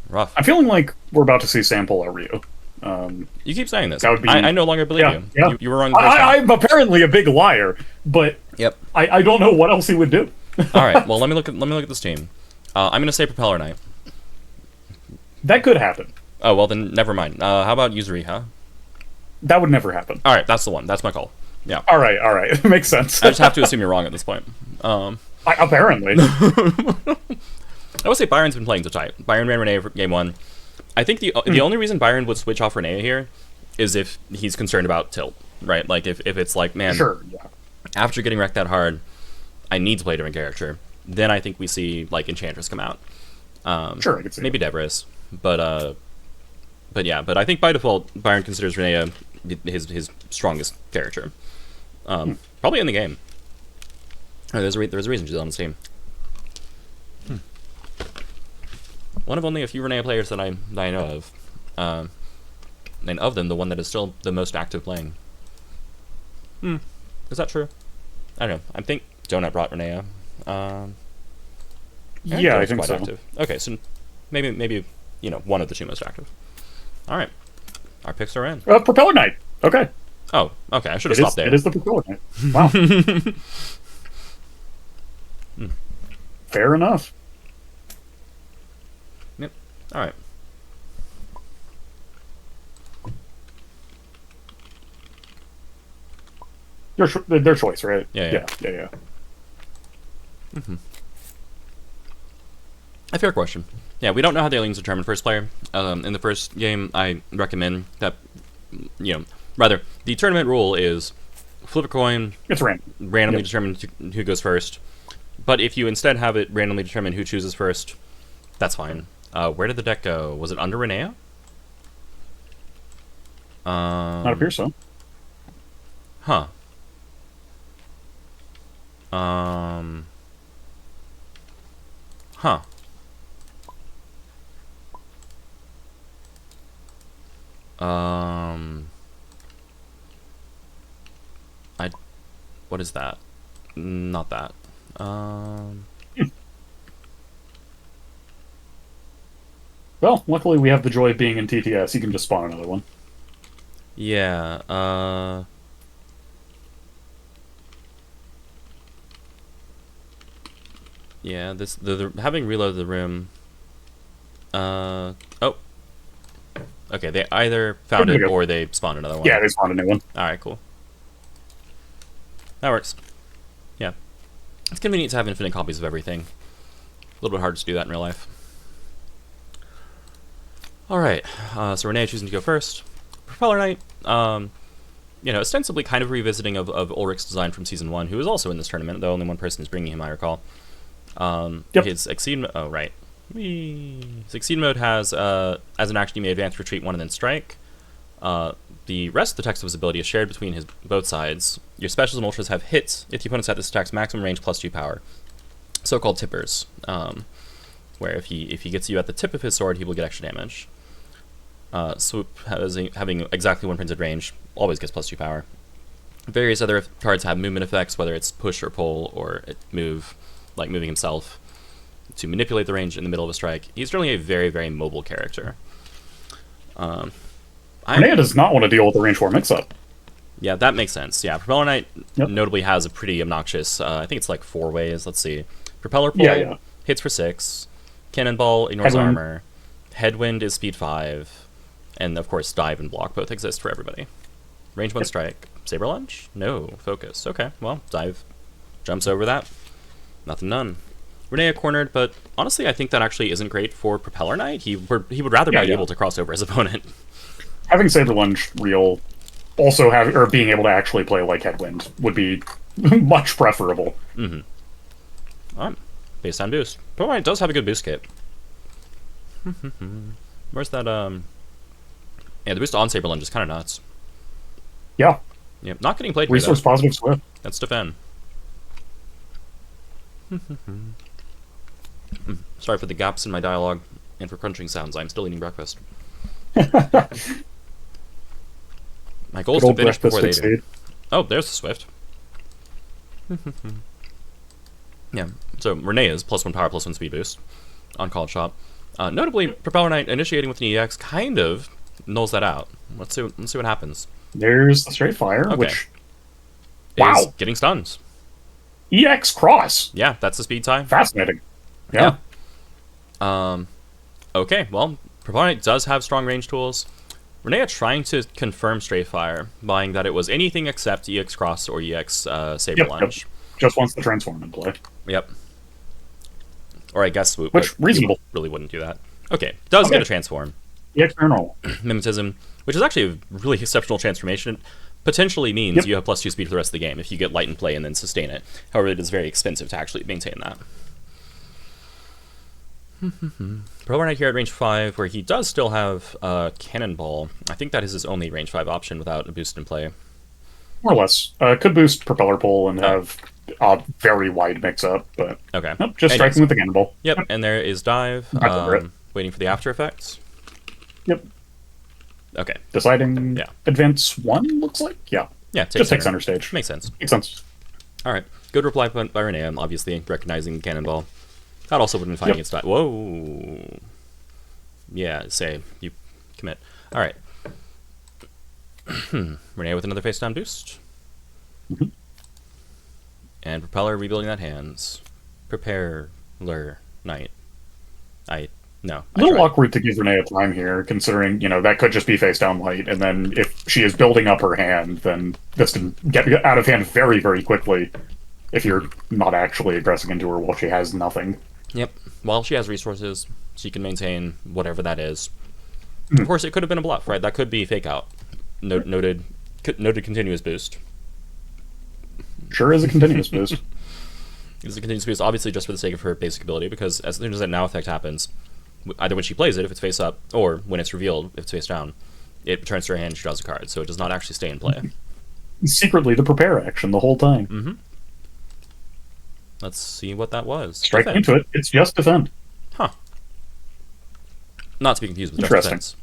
Rough. I'm feeling like we're about to see Sam pull out Ryu. You keep saying this. That would be. I no longer believe you. Yeah. You were wrong the first time. I'm apparently a big liar, but Yep. I don't know what else he would do. All right. Well, let me look at this team. I'm gonna say Propeller Knight. That could happen. Oh well, then never mind. How about Yuzuriha? That would never happen. All right, that's the one. That's my call. Yeah. All right. Makes sense. I just have to assume you're wrong at this point. Apparently. I would say Byron's been playing so tight. Byron ran Renea for game 1. I think the only reason Byron would switch off Renea here is if he's concerned about tilt, right? Like if it's like, man, Sure. Yeah. after getting wrecked that hard, I need to play a different character. Then I think we see like Enchantress come out. Sure, I could see maybe Debris, but I think by default Byron considers Renea his strongest character, probably in the game. Oh, there's a reason she's on this team. One of only a few Renea players that I know of, and of them, the one that is still the most active playing. Is that true? I don't know. I think Donut brought Renea. Yeah, I think quite so. active. Okay, so maybe one of the two most active. All right, our picks are in. Propeller Knight. Okay. Oh, okay. I should have stopped there. It is the Propeller Knight. Wow. Fair enough. Yep. All right. Their choice, right? Yeah. A fair question. Yeah, we don't know how the aliens determine first player. In the first game, I recommend that, rather, the tournament rule is flip a coin, It's random. randomly determine who goes first. But if you instead have it randomly determine who chooses first, that's fine. Where did the deck go? Was it under Renea? Not appear so. Huh. Huh. What is that? Not that. Well, luckily we have the joy of being in TTS. You can just spawn another one. Yeah, yeah, the having reloaded the room. Oh. Okay, they either found it or they spawned another one. Yeah, they spawned a new one. Alright, cool. That works. Yeah. It's convenient to have infinite copies of everything. A little bit hard to do that in real life. Alright, so Renea choosing to go first. Propeller Knight, ostensibly kind of revisiting of Ulrich's design from Season 1, who is also in this tournament, though only one person is bringing him, I recall. His Exceed... Oh, right. His Exceed mode has, as an action, you may advance, retreat 1, and then strike. The rest of the text of his ability is shared between both sides. Your specials and ultras have hits if the opponent's at this attack's maximum range plus 2 power. So-called tippers, where if he gets you at the tip of his sword, he will get extra damage. Swoop, having exactly 1 printed range, always gets plus 2 power. Various other cards have movement effects, whether it's push or pull or move, like moving himself to manipulate the range in the middle of a strike. He's certainly a very, very mobile character. Renea does not want to deal with the range 4 mix-up. Yeah, that makes sense. Yeah, Propeller Knight notably has a pretty obnoxious, I think it's like 4 ways. Let's see. Propeller Pull hits for 6. Cannonball ignores armor. Headwind is speed 5. And of course, dive and block both exist for everybody. Range 1 strike. Saber Lunge? No. Focus. Okay, well, dive jumps over that. Nothing done. Renea cornered, but honestly, I think that actually isn't great for Propeller Knight. He would rather be able to cross over his opponent. Having Saber Lunge real, being able to actually play like Headwind would be much preferable. Alright. Base time boost. Propeller Knight does have a good boost kit. Where's that, Yeah, the boost on Saber Lunge is kind of nuts. Yeah. Yeah, not getting played Resource here, though. positive Swift. That's defend. Sorry for the gaps in my dialogue and for crunching sounds. I'm still eating breakfast. My goal is to finish before they do. Oh, there's the Swift. Yeah, so Renea's +1 power, +1 speed boost on Called Shop. Notably, Propeller Knight initiating with an EX kind of nulls that out. Let's see what happens. There's the straight fire, Okay. which Is wow, getting stuns. EX cross. Yeah, that's the speed tie. Fascinating. Yeah. Okay, well, Propeller Knight does have strong range tools. Renea trying to confirm straight fire, buying that it was anything except EX cross or EX saber lunge. Just wants the transform in play. Yep. Or I guess swoop, Which, but reasonable. you really wouldn't do that. Okay, does get a transform. EX normal. Mimetism, which is actually a really exceptional transformation, potentially means you have +2 speed for the rest of the game if you get light in play and then sustain it. However, it is very expensive to actually maintain that. Propeller Knight here at range 5, where he does still have Cannonball. I think that is his only range 5 option without a boost in play. More or less. Could boost Propeller Pull and have a very wide mix-up, but okay. Nope, just striking with the Cannonball. Yep, and there is Dive, waiting for the after effects. Yep. Okay. Deciding advance 1, looks like? Yeah. Yeah, just take center stage. Makes sense. Makes sense. Alright. Good reply by Renea, obviously recognizing the Cannonball. That also wouldn't fight against that. Whoa. Yeah, say, you commit. Alright. Renea with another face down boost. And Propeller rebuilding that hands. Propeller Knight. No. A little awkward to give Renea time here, considering, that could just be face down light, and then if she is building up her hand, then this can get out of hand very, very quickly if you're not actually aggressing into her while she has nothing. Yep. While she has resources, she can maintain whatever that is. Of course, it could have been a bluff, right? That could be fake out. Noted continuous boost. Sure is a continuous boost. It is a continuous boost, obviously just for the sake of her basic ability, because as soon as that now effect happens, either when she plays it, if it's face up, or when it's revealed, if it's face down, it returns to her hand and she draws a card, so it does not actually stay in play. Secretly the prepare action the whole time. Let's see what that was. Strike into it, it's just defend. Huh. Not to be confused with just defense.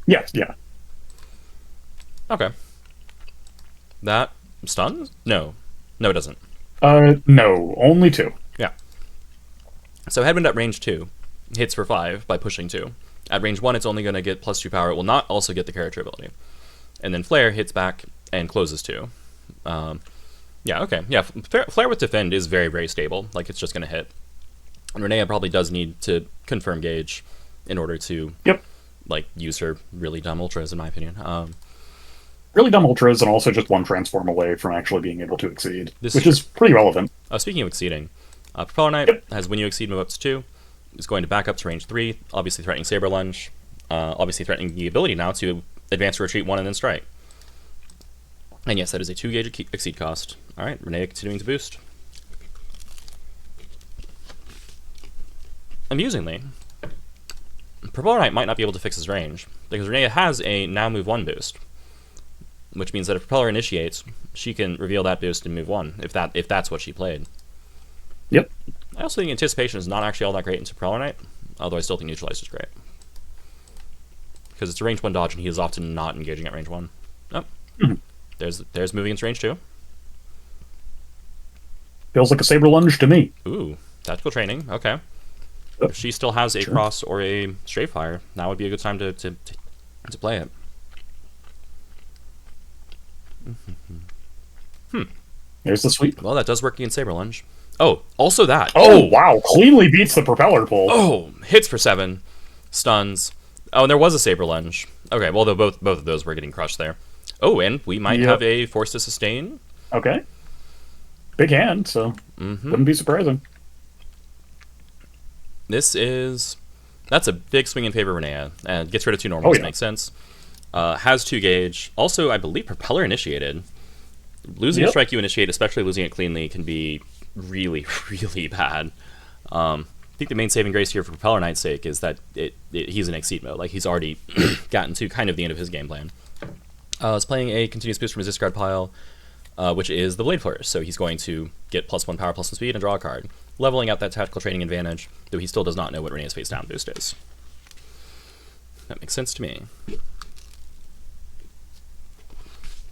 Yes, yeah. Okay. That stuns? No. No, it doesn't. No, only 2. Yeah. So Headwind at range 2 hits for 5 by pushing 2. At range 1, it's only going to get +2 power. It will not also get the character ability. And then Flare hits back and closes 2. Yeah, okay. Yeah, Flare with Defend is very, very stable. Like, it's just going to hit. And Renea probably does need to confirm gauge in order to, use her really dumb ultras, in my opinion. Really dumb ultras, and also just one transform away from actually being able to exceed, which is pretty relevant. Speaking of exceeding, Propeller Knight has when you exceed move up to 2, is going to back up to range 3, obviously threatening Saber Lunge, obviously threatening the ability now to advance or retreat 1 and then strike. And yes, that is a 2 gauge exceed cost. Alright, Renea continuing to boost. Amusingly, Propeller Knight might not be able to fix his range, because Renea has a now move 1 boost, which means that if Propeller initiates, she can reveal that boost in move 1, if that's what she played. Yep. I also think Anticipation is not actually all that great into Propeller Knight, although I still think Neutralize is great. Because it's a range 1 dodge, and he is often not engaging at range 1. Oh. There's moving into range 2. Feels like a Saber Lunge to me. Ooh, tactical training, okay. If she still has a cross or a straight fire, now would be a good time to play it. There's the sweep. Well, that does work against Saber Lunge. Oh, also that. Oh, wow. Cleanly beats the Propeller Pull. Oh, hits for 7. Stuns. Oh, and there was a Saber Lunge. Okay, well, both of those were getting crushed there. Oh, and we might have a Force to Sustain. Okay. Big hand, so wouldn't be surprising. That's a big swing in favor of Renea, and gets rid of 2 normals, makes sense. Has 2 gauge. Also, I believe Propeller initiated. Losing a strike you initiate, especially losing it cleanly, can be really, really bad. I think the main saving grace here for Propeller Knight's sake is that he's in Exceed mode. Like, he's already gotten to kind of the end of his game plan. It's playing a continuous boost from his discard pile, which is the Blade Flourish. So he's going to get +1 power, +1 speed, and draw a card, leveling out that tactical training advantage, though he still does not know what Renea's face down boost is. That makes sense to me.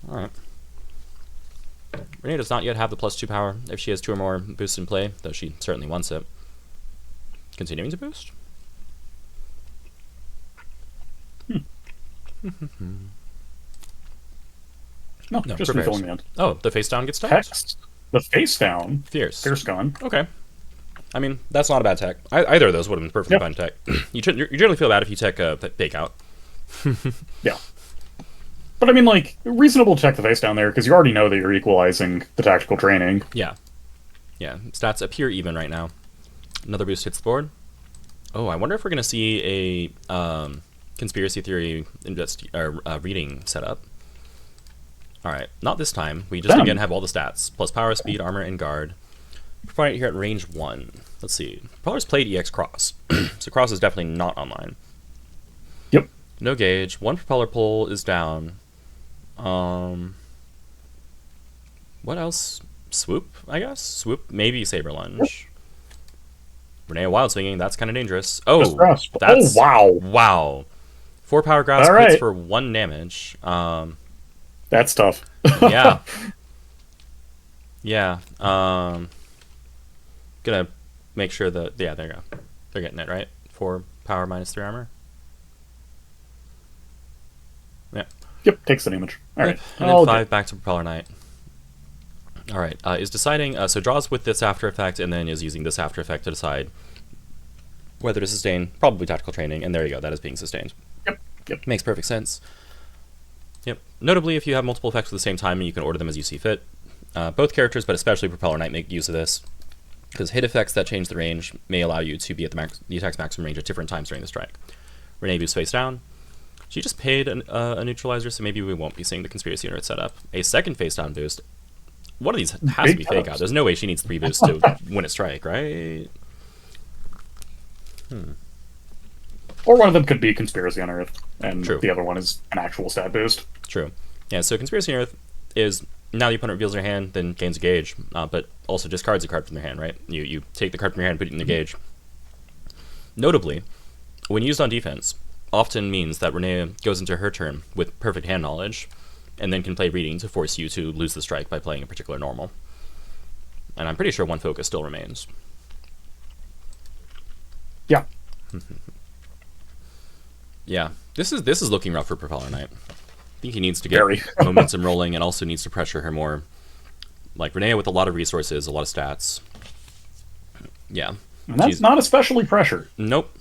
Alright. Renea does not yet have the +2 power if she has 2 or more boosts in play, though she certainly wants it. Continuing to boost? No, No, just prepares. refilling the end. Oh, the face down gets tapped? Text. The face down. Fierce. Fierce gun. Okay. I mean, that's not a bad tech. Either of those would have been perfectly Yep. fine tech. you generally feel bad if you tech fake out. Yeah. But I mean, like, reasonable to check the face down there, because you already know that you're equalizing the tactical training. Yeah. Yeah, stats appear even right now. Another boost hits the board. Oh, I wonder if we're going to see a conspiracy theory reading setup. Alright, not this time. We just, again, have all the stats. Plus power, speed, armor, and guard. We're right here at range 1. Let's see. Propeller's played EX Cross. So Cross is definitely not online. Yep. No gauge. One propeller pull is down. What else? Swoop, I guess? Swoop, maybe Saber Lunge. Renea wild swinging, that's kind of dangerous. Oh, that's... Oh, wow. Wow. 4 power grasp hits for 1 damage. That's tough. Yeah. Yeah. Gonna make sure that... Yeah, there you go. They're getting it, right? 4 power minus 3 armor. Yeah. Yep, takes the damage. Alright. And then 5 back to Propeller Knight. Alright, is deciding... so draws with this after effect, and then is using this after effect to decide whether to sustain. Probably tactical training, and there you go, that is being sustained. Yep. Makes perfect sense. Yep. Notably, if you have multiple effects at the same time, you can order them as you see fit. Both characters, but especially Propeller Knight, make use of this, because hit effects that change the range may allow you to be at the attack's maximum range at different times during the strike. Renee boosts face down. She just paid a neutralizer, so maybe we won't be seeing the conspiracy unit set up. A second face down boost. One of these has to be fake out. There's no way she needs 3 boosts to win a strike, right? Or one of them could be Conspiracy on Earth, and True. The other one is an actual stat boost. True. Yeah, so Conspiracy on Earth is now the opponent reveals their hand, then gains a gauge, but also discards a card from their hand, right? You take the card from your hand, put it in the gauge. Notably, when used on defense, often means that Renea goes into her turn with perfect hand knowledge, and then can play reading to force you to lose the strike by playing a particular normal. And I'm pretty sure 1 focus still remains. Yeah. Yeah, this is looking rough for Propeller Knight. I think he needs to get Very. momentum rolling, and also needs to pressure her more. Like Renea with a lot of resources, a lot of stats. Yeah. And that's not especially pressure. Nope.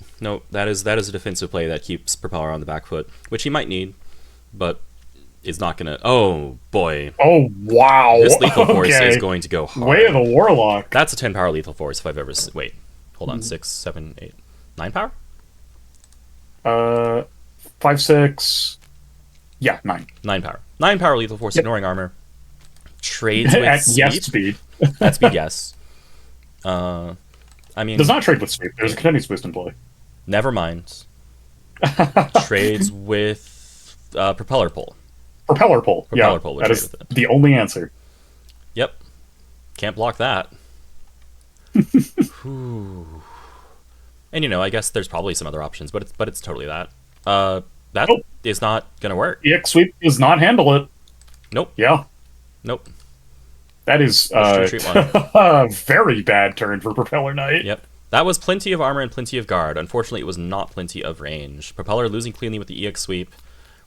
That is a defensive play that keeps Propeller on the back foot, which he might need, but is not gonna... Oh, boy. Oh, wow. This lethal force is going to go hard. Way of the Warlock. That's a 10 power lethal force if I've ever... Wait. Hold on. 6, 7, 8... 9 power? 5, 6... Yeah, 9. 9 power. 9 power lethal force, ignoring armor. Trades with At speed? yes speed. At speed, yes. I mean... Does not trade with speed. There's a continuous boost in play. Never mind. Trades with propeller pull. Propeller pull. Propeller pull would that trade is with it. the only answer. Yep. Can't block that. Whew. And I guess there's probably some other options, but it's totally that. That is not gonna work. EX sweep does not handle it. Nope. Yeah. Nope. That is Treat one. a very bad turn for Propeller Knight. Yep. That was plenty of armor and plenty of guard. Unfortunately, it was not plenty of range. Propeller losing cleanly with the EX sweep.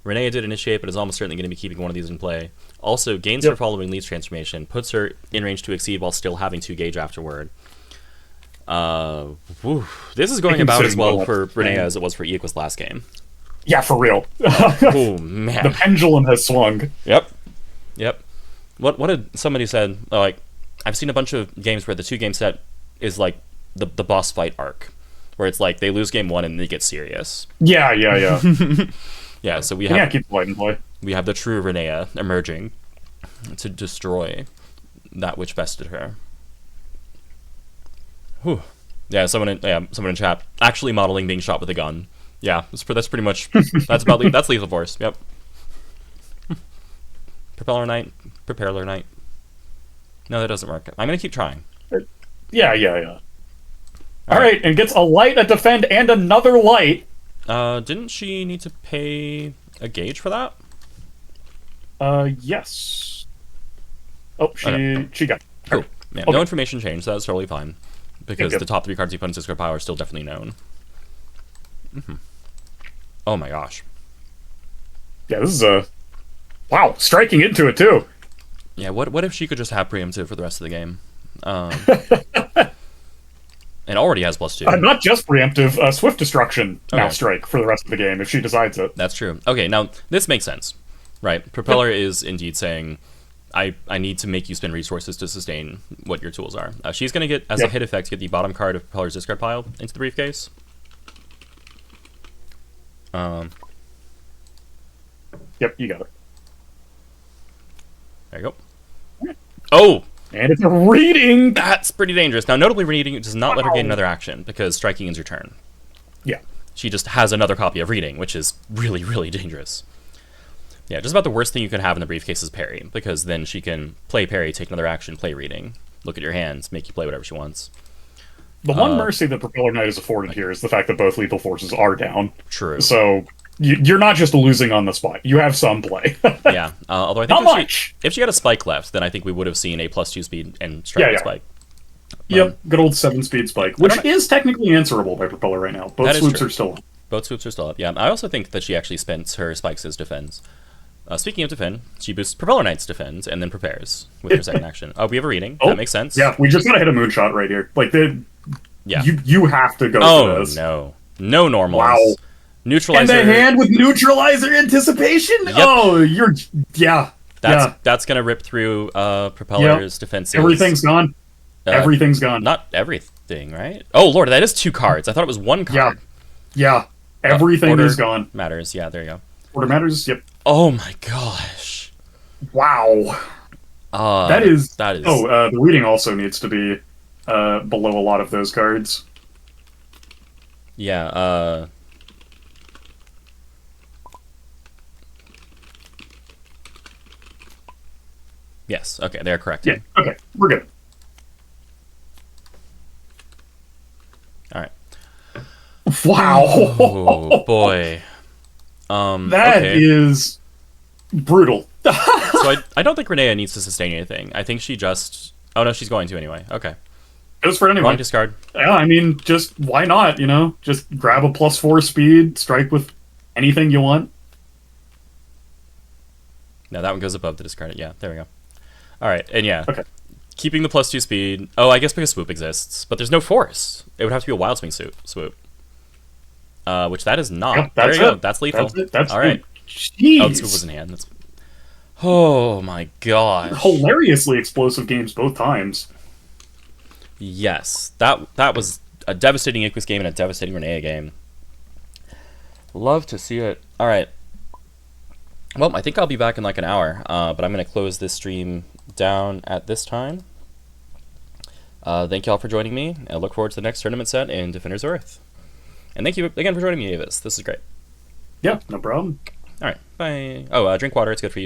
Renea did initiate, but is almost certainly going to be keeping one of these in play. Also, gains her following Leech transformation, puts her in range to exceed while still having 2 gauge afterward. This is going about as well for Renea as it was for Equus last game. Yeah, for real. Oh, man. The pendulum has swung. Yep. What did somebody said? Like, I've seen a bunch of games where the 2-game set is like the boss fight arc, where it's like they lose game 1 and they get serious. Yeah. Yeah, so we have keep the light in play. We have the true Renea emerging to destroy that which bested her. Whew. Yeah, someone in chat actually modeling being shot with a gun. Yeah, that's pretty much that's lethal force. Yep. Propeller Knight. No, that doesn't work. I'm gonna keep trying. Yeah. All right, and gets a light, a defend, and another light. Didn't she need to pay a gauge for that? Yes. Oh, she got it. Cool. Yeah, Okay. No information changed, so that's totally fine. Because the top 3 cards the opponent's discard power are still definitely known. Oh my gosh. Yeah, this is a wow, striking into it too. Yeah, what if she could just have preemptive for the rest of the game? And already has +2. Not just preemptive, swift destruction now Okay. strike for the rest of the game if she decides it. That's true. Okay, now this makes sense, right? Propeller is indeed saying, I need to make you spend resources to sustain what your tools are. She's going to get, as a hit effect, get the bottom card of Propeller's discard pile into the briefcase. Yep, you got it. There you go. Oh! And it's a reading! That's pretty dangerous. Now, notably, reading does not let her gain another action, because striking ends your turn. Yeah. She just has another copy of reading, which is really, really dangerous. Yeah, just about the worst thing you can have in the briefcase is parry, because then she can play parry, take another action, play reading, look at your hands, make you play whatever she wants. The one mercy that Propeller Knight is afforded here is the fact that both lethal forces are down. True. So you're not just losing on the spot. You have some play. Yeah, although I think Not much! if she had a spike left, then I think we would have seen a +2 speed and strike with spike. Yep, good old 7-speed spike, which is technically answerable by Propeller right now. Both swoops are still up. Both swoops are still up, yeah. I also think that she actually spent her spikes as defends. Speaking of defend, she boosts Propeller Knight's defends and then prepares with her second action. Oh, we have a reading. That makes sense. Yeah, we just gotta hit a moonshot right here. Like, yeah. You have to go for this. No. No normals. Wow. Neutralizer. And the hand with neutralizer anticipation? Yep. Oh, you're... Yeah. That's gonna rip through Propeller's defenses. Everything's gone. Everything's gone. Not everything, right? Oh, Lord, that is 2 cards. I thought it was 1 card. Yeah. Everything is gone. Matters. Yeah, there you go. Order matters? Yep. Oh, my gosh. Wow. That is... Oh, the reading also needs to be below a lot of those cards. Yeah, yes, okay, they're correct. Yeah, okay, we're good. Alright. Wow! Oh, boy. That is brutal. So I don't think Renea needs to sustain anything. I think she just... Oh, no, she's going to anyway. Okay. Goes for anyone. Wrong discard. Yeah, I mean, just why not, you know? Just grab a +4 speed, strike with anything you want. No, that one goes above the discard. Yeah, there we go. Alright, and yeah. Okay. Keeping the +2 speed. Oh, I guess because swoop exists. But there's no force. It would have to be a wild swing swoop. Which that is not. Yep, there you go. That's lethal. That's alright. Jeez. Oh, the swoop was in hand. That's... Oh my gosh. Hilariously explosive games both times. Yes. That was a devastating Iquus game and a devastating Renea game. Love to see it. Alright. Well, I think I'll be back in like an hour, but I'm going to close this stream down at this time. Thank you all for joining me. I look forward to the next tournament set in Defenders of Earth. And thank you again for joining me, Avis. This is great. Yeah, no problem. All right, bye. Oh, drink water. It's good for you.